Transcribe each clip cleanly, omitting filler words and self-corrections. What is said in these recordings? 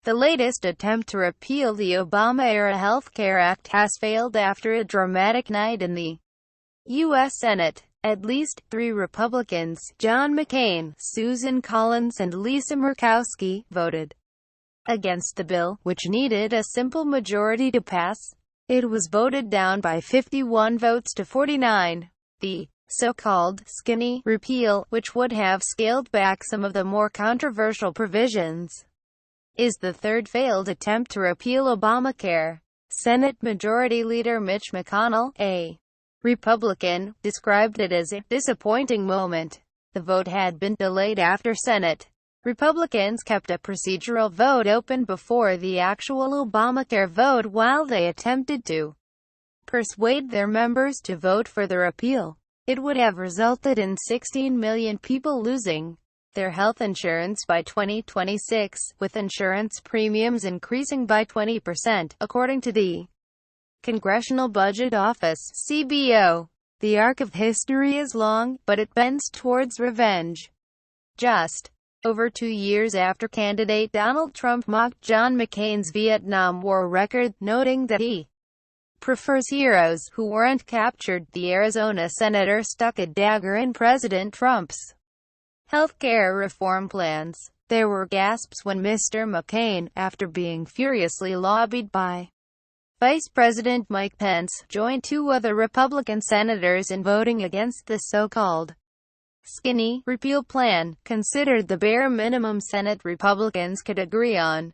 The latest attempt to repeal the Obama-era Health Care Act has failed after a dramatic night in the U.S. Senate. At least 3 Republicans, John McCain, Susan Collins and Lisa Murkowski, voted against the bill, which needed a simple majority to pass. It was voted down by 51 votes to 49. The so-called skinny repeal, which would have scaled back some of the more controversial provisions, is the third failed attempt to repeal Obamacare. Senate Majority Leader Mitch McConnell, a Republican, described it as a disappointing moment. The vote had been delayed after Senate Republicans kept a procedural vote open before the actual Obamacare vote while they attempted to persuade their members to vote for the repeal. It would have resulted in 16 million people losing their health insurance by 2026, with insurance premiums increasing by 20%, according to the Congressional Budget Office (CBO). The arc of history is long, but it bends towards revenge. Just over 2 years after candidate Donald Trump mocked John McCain's Vietnam War record, noting that he prefers heroes who weren't captured, the Arizona senator stuck a dagger in President Trump's healthcare reform plans. There were gasps when Mr. McCain, after being furiously lobbied by Vice President Mike Pence, joined 2 other Republican senators in voting against the so-called skinny repeal plan, considered the bare minimum Senate Republicans could agree on,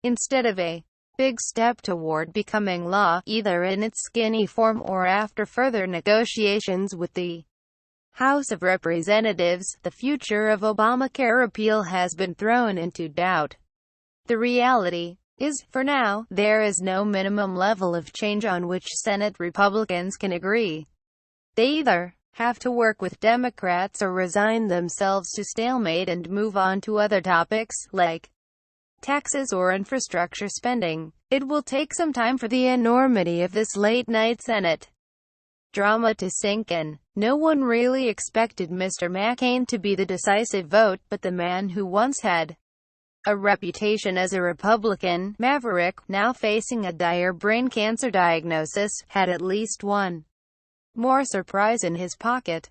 instead of a big step toward becoming law, either in its skinny form or after further negotiations with the House of Representatives. The future of Obamacare repeal has been thrown into doubt. The reality is, for now, there is no minimum level of change on which Senate Republicans can agree. They either have to work with Democrats or resign themselves to stalemate and move on to other topics, like taxes or infrastructure spending. It will take some time for the enormity of this late-night Senate drama to sink in. No one really expected Mr. McCain to be the decisive vote, but the man who once had a reputation as a Republican maverick, now facing a dire brain cancer diagnosis, had at least one more surprise in his pocket.